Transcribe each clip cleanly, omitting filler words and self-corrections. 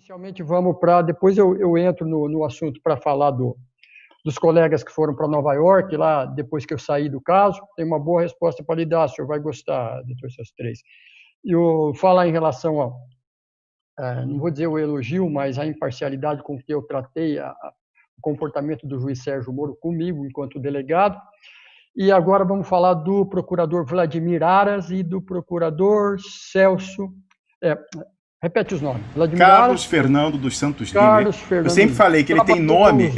Inicialmente vamos para... Depois eu entro no assunto para falar dos colegas que foram para Nova York, lá depois que eu saí do caso. Tem uma boa resposta para lhe dar, o senhor vai gostar, doutor Celso. E falar em relação ao... não vou dizer o elogio, mas a imparcialidade com que eu tratei o comportamento do juiz Sérgio Moro comigo, enquanto delegado. E agora vamos falar do procurador Vladimir Aras e do procurador Celso... repete os nomes. Vladimir Carlos Aras, Fernando dos Santos Lima. Eu sempre falei que ele tem nome,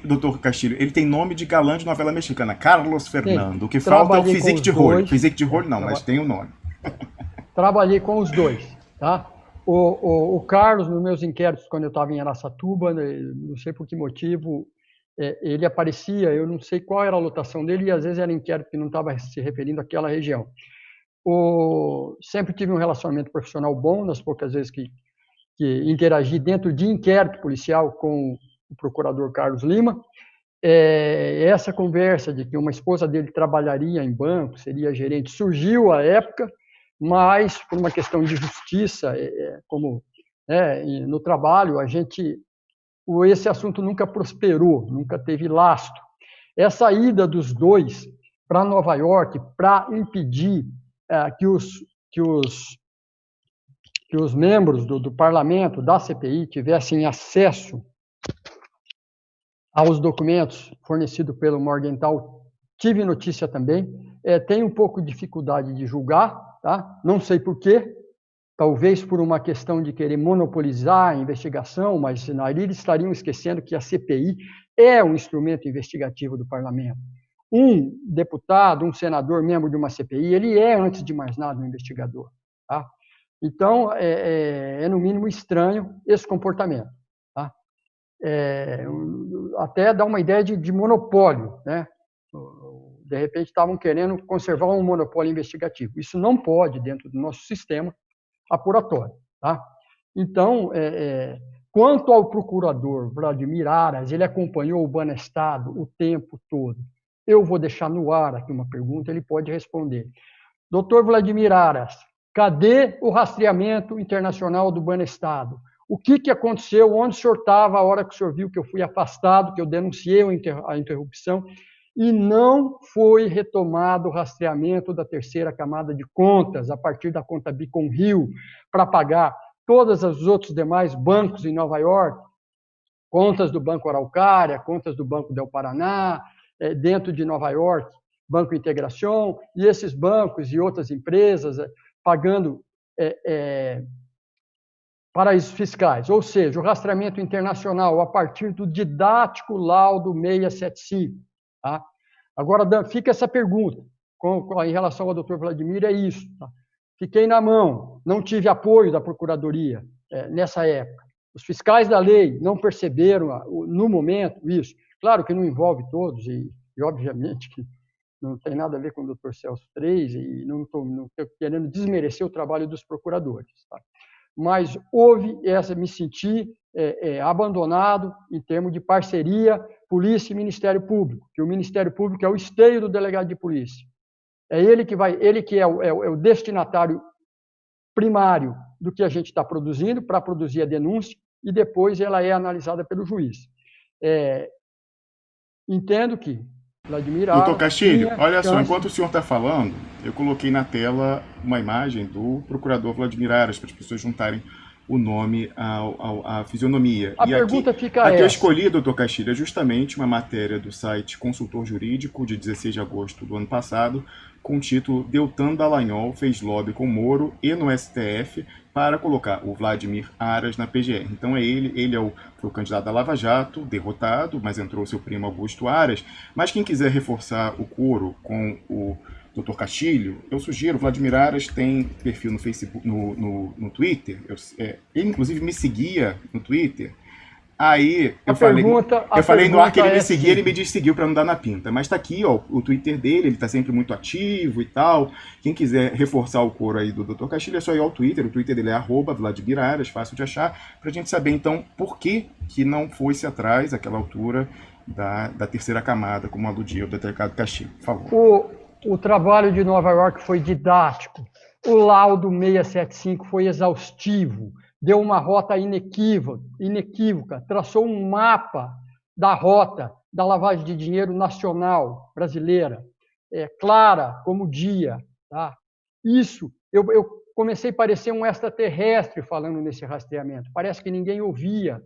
doutor Castilho, ele tem nome de galã de novela mexicana, Carlos Fernando. O que falta é o physique de rolo. Physique de rolo não, mas tem o nome. Trabalhei com os dois, tá? O Carlos, nos meus inquéritos, quando eu estava em Araçatuba, não sei por que motivo, ele aparecia, eu não sei qual era a lotação dele, e às vezes era inquérito que não estava se referindo àquela região. Sempre tive um relacionamento profissional bom, nas poucas vezes que interagi dentro de inquérito policial com o procurador Carlos Lima. Essa conversa de que uma esposa dele trabalharia em banco, seria gerente, surgiu à época, mas por uma questão de justiça, como no trabalho, esse assunto nunca prosperou, nunca teve lastro. Essa ida dos dois para Nova York para impedir que os membros do parlamento, da CPI, tivessem acesso aos documentos fornecidos pelo Morgenthau, tive notícia também. Tenho um pouco de dificuldade de julgar, tá? Não sei por quê, talvez por uma questão de querer monopolizar a investigação, mas eles estariam esquecendo que a CPI é um instrumento investigativo do parlamento. Um deputado, um senador, membro de uma CPI, ele é, antes de mais nada, um investigador. Tá? Então, no mínimo estranho esse comportamento. Tá? Até dá uma ideia de monopólio. Né? De repente, estavam querendo conservar um monopólio investigativo. Isso não pode, dentro do nosso sistema apuratório. Tá? Então, quanto ao procurador Vladimir Aras, ele acompanhou o Banestado o tempo todo. Eu vou deixar no ar aqui uma pergunta, ele pode responder. Doutor Vladimir Aras, cadê o rastreamento internacional do Banestado? O que aconteceu? Onde o senhor estava a hora que o senhor viu que eu fui afastado, que eu denunciei a interrupção, e não foi retomado o rastreamento da terceira camada de contas, a partir da conta Beacon Hill, para pagar todos os outros demais bancos em Nova York, contas do Banco Araucária, contas do Banco del Paraná, dentro de Nova York, Banco Integração, e esses bancos e outras empresas pagando paraísos fiscais. Ou seja, o rastreamento internacional a partir do didático laudo 675. Tá? Agora, fica essa pergunta em relação ao doutor Vladimir, é isso. Tá? Fiquei na mão, não tive apoio da Procuradoria nessa época. Os fiscais da lei não perceberam, no momento, isso. Claro que não envolve todos, e obviamente que não tem nada a ver com o Dr. Celso III, e não estou querendo desmerecer o trabalho dos procuradores. Tá? Mas me senti abandonado em termos de parceria polícia e Ministério Público, que o Ministério Público é o esteio do delegado de polícia. É ele que é o destinatário primário do que a gente está produzindo para produzir a denúncia, e depois ela é analisada pelo juiz. Entendo que Vladimir Aras... Doutor Castilho, olha só, enquanto o senhor está falando, eu coloquei na tela uma imagem do procurador Vladimir Aras, para as pessoas juntarem o nome à fisionomia. A pergunta fica essa. Eu escolhi, doutor Castilho, é justamente uma matéria do site Consultor Jurídico, de 16 de agosto do ano passado, com o título Deltan Dallagnol fez lobby com Moro e no STF para colocar o Vladimir Aras na PGR. Então ele foi o candidato da Lava Jato, derrotado, mas entrou seu primo Augusto Aras. Mas quem quiser reforçar o coro com o Dr. Castilho, eu sugiro, o Vladimir Aras tem perfil no Facebook, no Twitter, ele inclusive me seguia no Twitter. Aí eu falei no ar que ele me seguia, ele me disse seguiu para não dar na pinta. Mas tá aqui, ó, o Twitter dele, ele tá sempre muito ativo e tal. Quem quiser reforçar o coro aí do Dr. Castilho, é só ir ao Twitter. O Twitter dele é @Vladimir Aras, fácil de achar, pra gente saber então por que não foi-se atrás, àquela altura, da terceira camada, como aludia o delegado Castilho. Por favor. O trabalho de Nova York foi didático. O laudo 675 foi exaustivo. deu uma rota inequívoca, traçou um mapa da rota da lavagem de dinheiro nacional brasileira, clara como o dia. Tá? Isso, eu comecei a parecer um extraterrestre falando nesse rastreamento, parece que ninguém ouvia.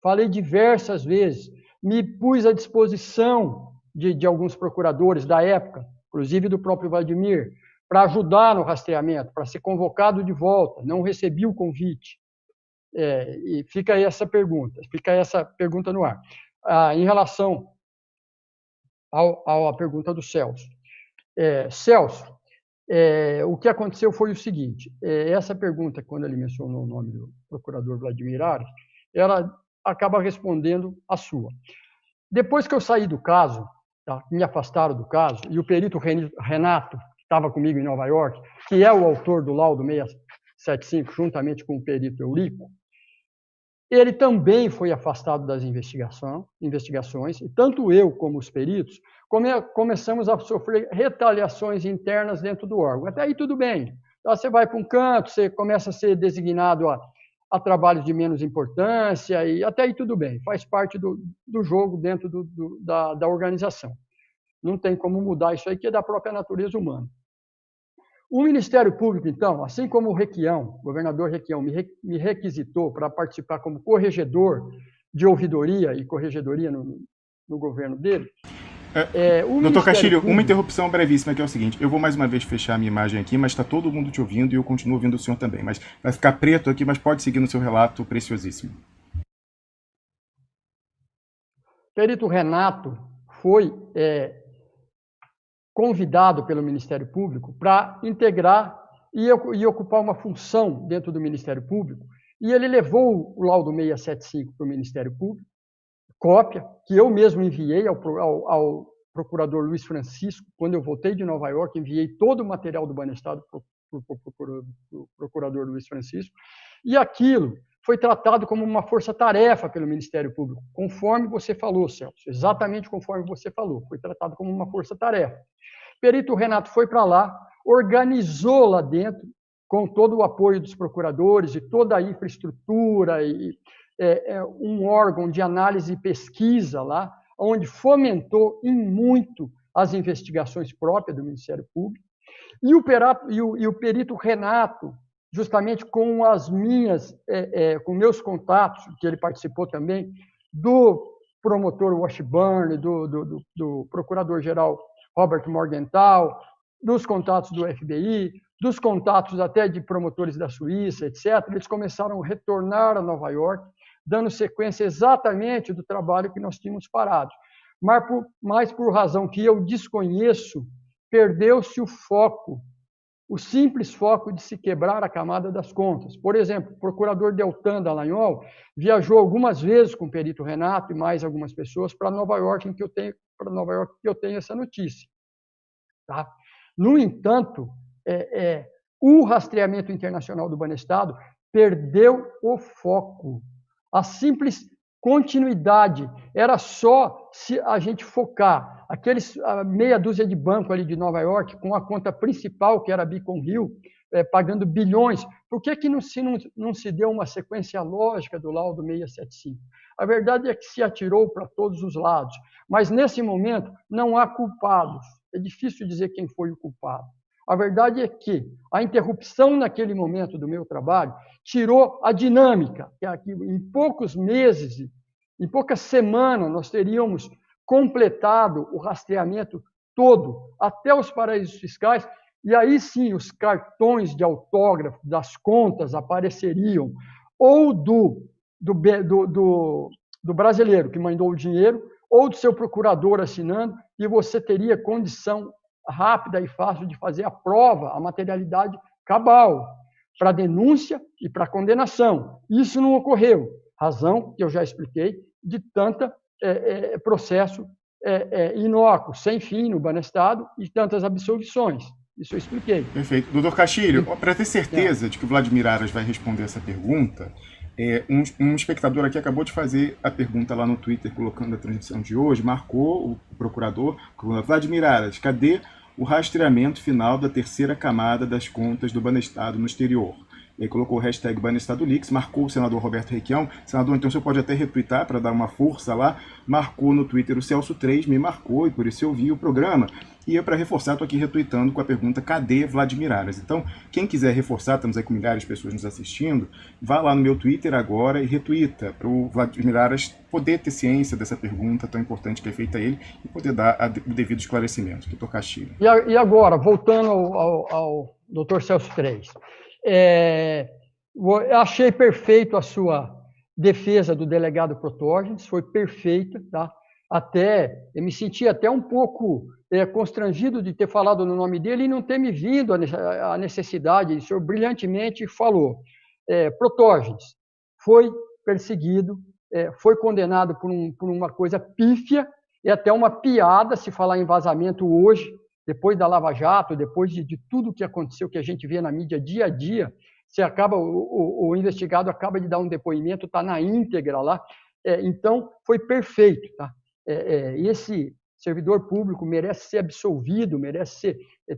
Falei diversas vezes, me pus à disposição de alguns procuradores da época, inclusive do próprio Vladimir, para ajudar no rastreamento, para ser convocado de volta, não recebi o convite. E fica essa pergunta no ar. Em relação à pergunta do Celso. Celso, o que aconteceu foi o seguinte, essa pergunta, quando ele mencionou o nome do procurador Vladimir Aras, ela acaba respondendo a sua. Depois que eu saí do caso, tá, me afastaram do caso, e o perito Renato, que estava comigo em Nova York, que é o autor do laudo 675, juntamente com o perito Eurico, ele também foi afastado das investigações, e tanto eu como os peritos começamos a sofrer retaliações internas dentro do órgão. Até aí tudo bem. Então, você vai para um canto, você começa a ser designado a trabalhos de menos importância, e até aí tudo bem, faz parte do jogo dentro da organização. Não tem como mudar isso aí, que é da própria natureza humana. O Ministério Público, então, assim como o governador Requião me requisitou para participar como corregedor de ouvidoria e corregedoria no governo dele. Doutor Castilho, uma interrupção brevíssima, que é o seguinte, eu vou mais uma vez fechar a minha imagem aqui, mas está todo mundo te ouvindo e eu continuo ouvindo o senhor também, mas vai ficar preto aqui, mas pode seguir no seu relato preciosíssimo. Perito Renato foi convidado pelo Ministério Público para integrar e ocupar uma função dentro do Ministério Público, e ele levou o laudo 675 para o Ministério Público, cópia, que eu mesmo enviei ao procurador Luiz Francisco, quando eu voltei de Nova York, enviei todo o material do Banestado para o procurador Luiz Francisco, e aquilo foi tratado como uma força-tarefa pelo Ministério Público, conforme você falou, Celso, exatamente conforme você falou, foi tratado como uma força-tarefa. Perito Renato foi para lá, organizou lá dentro, com todo o apoio dos procuradores e toda a infraestrutura, e um órgão de análise e pesquisa lá, onde fomentou em muito as investigações próprias do Ministério Público, e o perito Renato, justamente com com meus contatos, que ele participou também, do promotor Washburn, do procurador-geral Robert Morgenthau, dos contatos do FBI, dos contatos até de promotores da Suíça, etc., eles começaram a retornar a Nova York, dando sequência exatamente do trabalho que nós tínhamos parado. Mas por razão que eu desconheço, perdeu-se o foco, o simples foco de se quebrar a camada das contas. Por exemplo, o procurador Deltan Dallagnol viajou algumas vezes com o perito Renato e mais algumas pessoas para Nova York, que eu tenho essa notícia. Tá? No entanto, o rastreamento internacional do Banestado perdeu o foco. A simples continuidade era só se a gente focar a meia dúzia de banco ali de Nova York, com a conta principal, que era a Beacon Hill, pagando bilhões. Por que não se deu uma sequência lógica do laudo 675? A verdade é que se atirou para todos os lados, mas nesse momento não há culpados. É difícil dizer quem foi o culpado. A verdade é que a interrupção naquele momento do meu trabalho tirou a dinâmica, que em poucos meses, em poucas semanas, nós teríamos completado o rastreamento todo, até os paraísos fiscais, e aí sim os cartões de autógrafo das contas apareceriam, ou do brasileiro que mandou o dinheiro, ou do seu procurador assinando, e você teria condição rápida e fácil de fazer a prova, a materialidade cabal, para denúncia e para condenação. Isso não ocorreu, razão que eu já expliquei, de tanta processo inócuo, sem fim no Banestado e tantas absolvições. Isso eu expliquei. Perfeito. Doutor Castilho, para ter certeza de que o Vladimir Aras vai responder essa pergunta, um espectador aqui acabou de fazer a pergunta lá no Twitter, colocando a transmissão de hoje, marcou o procurador, Vladimir Aras, cadê o rastreamento final da terceira camada das contas do Banestado no exterior? e aí colocou o hashtag #BaneStadoLeaks, marcou o senador Roberto Requião. Senador, então você pode até retweetar para dar uma força lá. Marcou no Twitter o Celso 3, me marcou e por isso eu vi o programa. E eu, para reforçar, estou aqui retweetando com a pergunta: cadê Vladimir Aras? Então, quem quiser reforçar, estamos aí com milhares de pessoas nos assistindo, vá lá no meu Twitter agora e retweeta para o Vladimir Aras poder ter ciência dessa pergunta tão importante que é feita a ele e poder dar o devido esclarecimento. Doutor Castilho. E agora, voltando ao doutor Celso 3, eu achei perfeito a sua defesa do delegado Protógenes, foi perfeita, tá? Eu me senti até um pouco constrangido de ter falado no nome dele e não ter me vindo a necessidade. O senhor brilhantemente falou. Protógenes foi perseguido, foi condenado por uma coisa pífia, e até uma piada se falar em vazamento hoje, depois da Lava Jato, depois de tudo que aconteceu, que a gente vê na mídia dia a dia. O investigado acaba de dar um depoimento, está na íntegra lá. Então, foi perfeito, tá? Esse servidor público merece ser absolvido,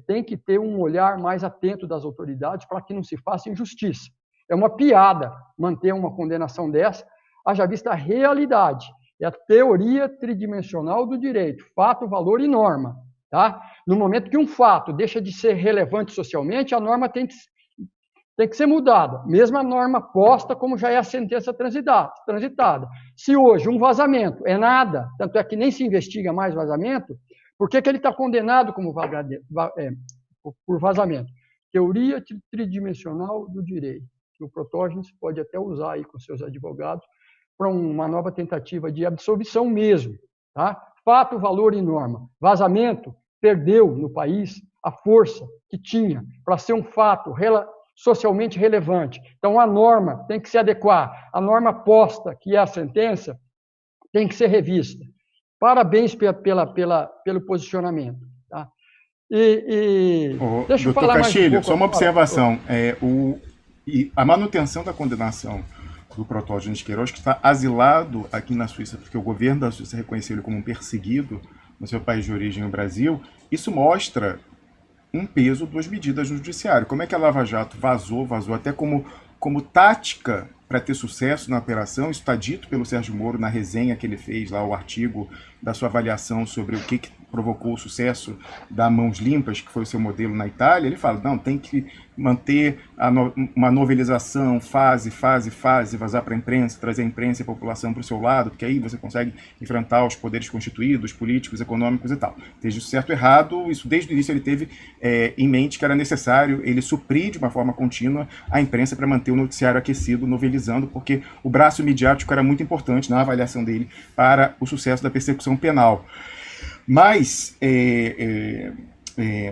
tem que ter um olhar mais atento das autoridades para que não se faça injustiça. É uma piada manter uma condenação dessa, haja vista a realidade. É a teoria tridimensional do direito, fato, valor e norma. Tá? No momento que um fato deixa de ser relevante socialmente, a norma tem que ser mudada. Mesmo a norma posta, como já é a sentença transitada. Se hoje um vazamento é nada, tanto é que nem se investiga mais vazamento, por que ele está condenado por vazamento? Teoria tridimensional do direito, que o Protógenes pode até usar aí com seus advogados para uma nova tentativa de absolvição mesmo. Tá? Fato, valor e norma. Vazamento perdeu no país a força que tinha para ser um fato socialmente relevante. Então, a norma tem que se adequar. A norma posta, que é a sentença, tem que ser revista. Parabéns pelo posicionamento. Tá? Deixa eu falar Castilho, mais um pouco. Só uma observação. A manutenção da condenação do Protógenes Queiroz, que está asilado aqui na Suíça, porque o governo da Suíça reconheceu ele como um perseguido no seu país de origem, o Brasil, isso mostra um peso, duas medidas no judiciário. Como é que a Lava Jato vazou até como tática para ter sucesso na operação? Isso está dito pelo Sérgio Moro na resenha que ele fez lá, o artigo da sua avaliação sobre o que provocou o sucesso da Mãos Limpas, que foi o seu modelo na Itália. Ele fala, não, tem que manter uma novelização, fase, vazar para a imprensa, trazer a imprensa e a população para o seu lado, porque aí você consegue enfrentar os poderes constituídos, políticos, econômicos e tal. Desde o certo e errado, isso desde o início ele teve em mente que era necessário ele suprir de uma forma contínua a imprensa para manter o noticiário aquecido, novelizando, porque o braço midiático era muito importante na avaliação dele para o sucesso da persecução penal. Mas,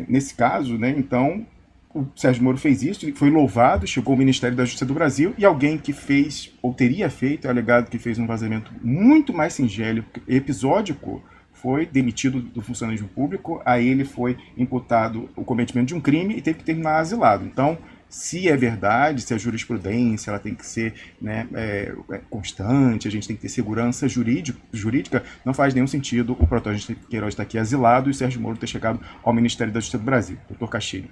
nesse caso, né, então, o Sérgio Moro fez isso, ele foi louvado, chegou ao Ministério da Justiça do Brasil, e alguém que fez, ou teria feito, é alegado que fez um vazamento muito mais singelo, episódico, foi demitido do funcionalismo público, a ele foi imputado o cometimento de um crime e teve que terminar asilado. Então, se é verdade, se a jurisprudência ela tem que ser, né, constante, a gente tem que ter segurança jurídica, não faz nenhum sentido o Protógenes Queiroz estar aqui asilado e o Sérgio Moro ter chegado ao Ministério da Justiça do Brasil. Doutor Castilho.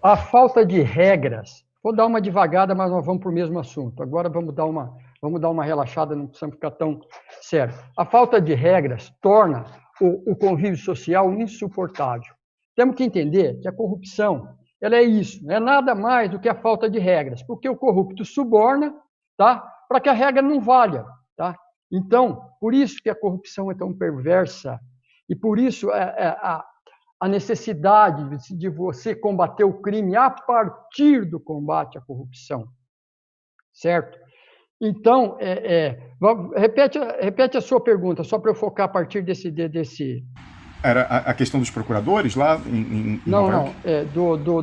A falta de regras, vou dar uma devagada, mas nós vamos para o mesmo assunto. Agora vamos dar uma relaxada, não precisamos ficar tão sério. A falta de regras torna o convívio social insuportável. Temos que entender que a corrupção ela é isso, não é nada mais do que a falta de regras, porque o corrupto suborna, tá, para que a regra não valha. Tá? Então, por isso que a corrupção é tão perversa, e por isso a necessidade de você combater o crime a partir do combate à corrupção. Certo? Então, repete a sua pergunta, só para eu focar a partir desse... Era a questão dos procuradores lá em Nova York?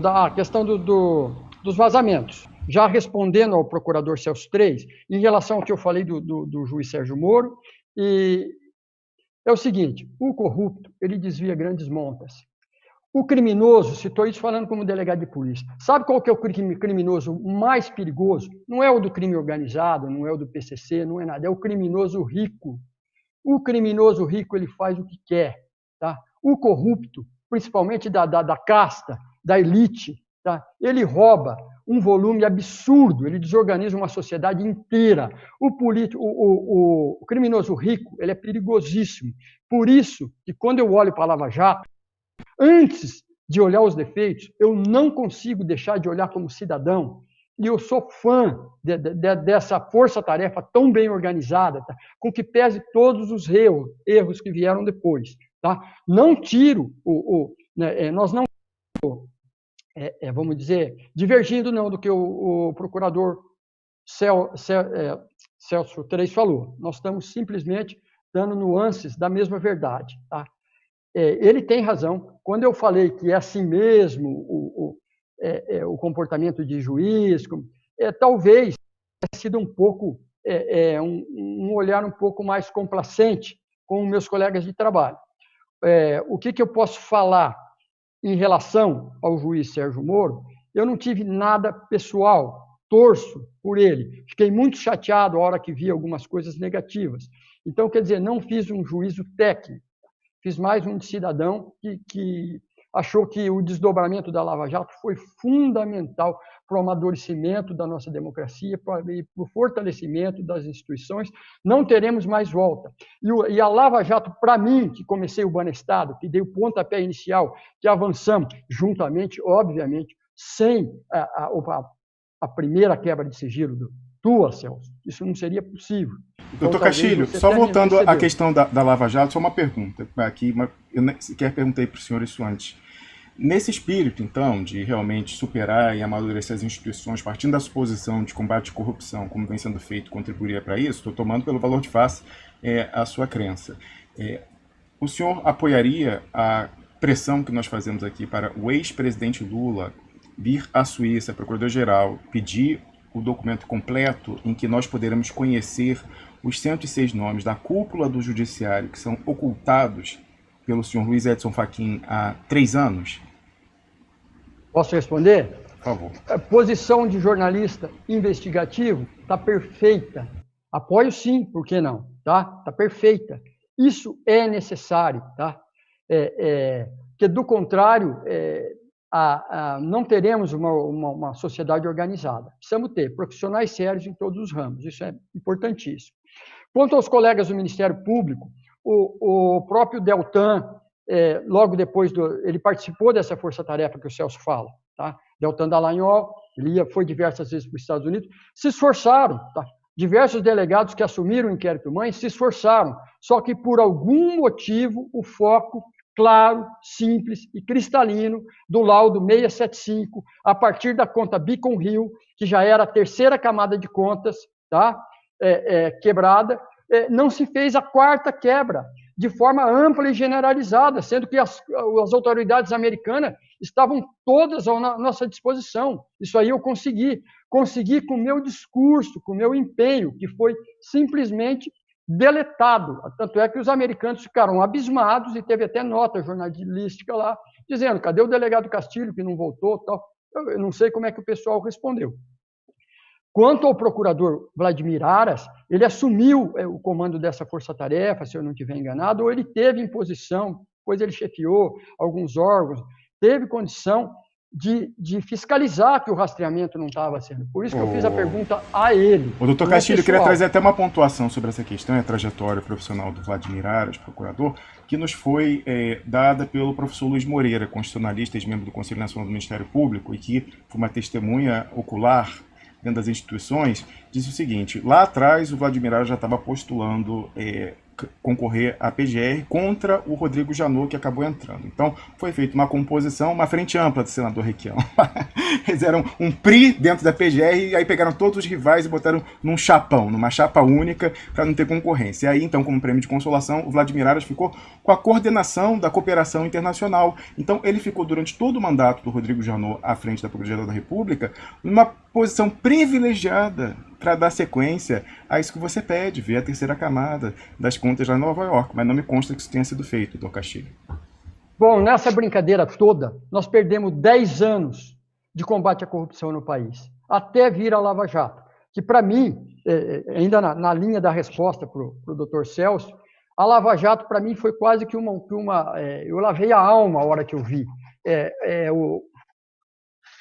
A questão dos vazamentos. Já respondendo ao procurador Celso 3, em relação ao que eu falei do juiz Sérgio Moro, é o seguinte, o corrupto, ele desvia grandes montas. O criminoso, citou isso falando como delegado de polícia, sabe qual que é o criminoso mais perigoso? Não é o do crime organizado, não é o do PCC, não é nada, é o criminoso rico. O criminoso rico, ele faz o que quer. Tá? O corrupto, principalmente da casta, da elite, tá? Ele rouba um volume absurdo, ele desorganiza uma sociedade inteira. O criminoso rico, ele é perigosíssimo. Por isso que quando eu olho para a Lava Jato, antes de olhar os defeitos, eu não consigo deixar de olhar como cidadão. E eu sou fã dessa força-tarefa tão bem organizada, tá? Com que pese todos os erros que vieram depois. Tá? Não tiro, nós não, vamos dizer, divergindo não do que o procurador Celso Três falou. Nós estamos simplesmente dando nuances da mesma verdade. Tá? Ele tem razão. Quando eu falei que é assim mesmo o comportamento de juiz, talvez tenha sido um pouco um olhar um pouco mais complacente com meus colegas de trabalho. O que eu posso falar em relação ao juiz Sérgio Moro? Eu não tive nada pessoal, torço por ele. Fiquei muito chateado a hora que vi algumas coisas negativas. Então, quer dizer, não fiz um juízo técnico, fiz mais um de cidadão que achou que o desdobramento da Lava Jato foi fundamental para o amadurecimento da nossa democracia, para o fortalecimento das instituições. Não teremos mais volta. E a Lava Jato, para mim, que comecei o Banestado, que dei o pontapé inicial, que avançamos juntamente, obviamente, sem a primeira quebra de sigilo tua, Celso, isso não seria possível. Então, doutor Castilho, só voltando à questão da Lava Jato, só uma pergunta aqui, eu sequer perguntei para o senhor isso antes. Nesse espírito, então, de realmente superar e amadurecer as instituições, partindo da suposição de combate à corrupção, como vem sendo feito, contribuiria para isso, estou tomando pelo valor de face a sua crença. O senhor apoiaria a pressão que nós fazemos aqui para o ex-presidente Lula vir à Suíça, procurador-geral, pedir o documento completo em que nós poderemos conhecer os 106 nomes da cúpula do judiciário que são ocultados pelo senhor Luiz Edson Fachin há 3 anos? Posso responder? Por favor. A posição de jornalista investigativo está perfeita. Apoio sim, por que não? Tá perfeita. Isso é necessário, tá? Porque do contrário, não teremos uma sociedade organizada. Precisamos ter profissionais sérios em todos os ramos. Isso é importantíssimo. Quanto aos colegas do Ministério Público, o próprio Deltan, logo depois ele participou dessa força-tarefa que o Celso fala, tá? Deltan Dallagnol, ele foi diversas vezes para os Estados Unidos, se esforçaram, tá? Diversos delegados que assumiram o inquérito-mãe se esforçaram, só que por algum motivo o foco claro, simples e cristalino do laudo 675, a partir da conta Beacon Hill, que já era a terceira camada de contas, tá? Quebrada, não se fez a quarta quebra de forma ampla e generalizada, sendo que as autoridades americanas estavam todas à nossa disposição. Isso aí eu consegui com o meu discurso, com o meu empenho, que foi simplesmente deletado. Tanto é que os americanos ficaram abismados e teve até nota jornalística lá, dizendo, cadê o delegado Castilho que não voltou? Tal. Eu não sei como é que o pessoal respondeu. Quanto ao procurador Vladimir Aras, ele assumiu o comando dessa força-tarefa, se eu não estiver enganado, ou ele teve em posição, depois ele chefiou alguns órgãos, teve condição de fiscalizar que o rastreamento não estava sendo. Por isso que eu fiz a pergunta a ele. O doutor Castilho, eu queria trazer até uma pontuação sobre essa questão, a trajetória profissional do Vladimir Aras, procurador, que nos foi dada pelo professor Luiz Moreira, constitucionalista, ex-membro do Conselho Nacional do Ministério Público, e que foi uma testemunha ocular dentro das instituições, disse o seguinte: lá atrás o Vladimir Aras já estava postulando concorrer à PGR contra o Rodrigo Janot, que acabou entrando. Então, foi feita uma composição, uma frente ampla do senador Requião. Eles eram um PRI dentro da PGR, e aí pegaram todos os rivais e botaram num chapão, numa chapa única, para não ter concorrência. E aí, então, como prêmio de consolação, o Vladimir Aras ficou com a coordenação da cooperação internacional. Então, ele ficou durante todo o mandato do Rodrigo Janot à frente da Procuradoria da República, numa posição privilegiada para dar sequência a isso que você pede, ver a terceira camada das contas lá em Nova York, mas não me consta que isso tenha sido feito, doutor Castilho. Bom, nessa brincadeira toda, nós perdemos 10 anos de combate à corrupção no país, até vir a Lava Jato, que para mim, ainda na linha da resposta para o doutor Celso, a Lava Jato para mim foi quase que uma eu lavei a alma a hora que eu vi.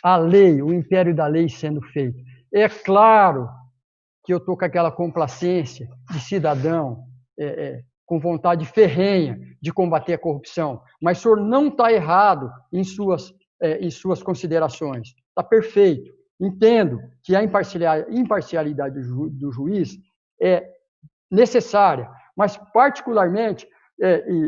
a lei, o império da lei sendo feito. É claro que eu estou com aquela complacência de cidadão, com vontade ferrenha de combater a corrupção, mas o senhor não está errado em suas considerações, está perfeito. Entendo que a imparcialidade do juiz é necessária, mas particularmente,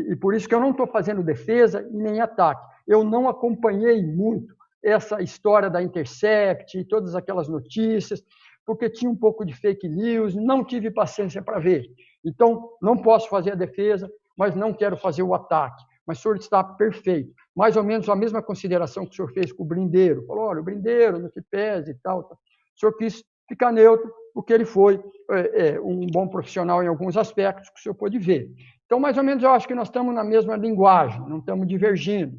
e por isso que eu não estou fazendo defesa e nem ataque, eu não acompanhei muito essa história da Intercept e todas aquelas notícias, porque tinha um pouco de fake news, não tive paciência para ver. Então, não posso fazer a defesa, mas não quero fazer o ataque. Mas o senhor está perfeito. Mais ou menos a mesma consideração que o senhor fez com o Brindeiro. Falou, olha, o Brindeiro, no que pese e tal. O senhor quis ficar neutro, porque ele foi um bom profissional em alguns aspectos que o senhor pôde ver. Então, mais ou menos, eu acho que nós estamos na mesma linguagem, não estamos divergindo.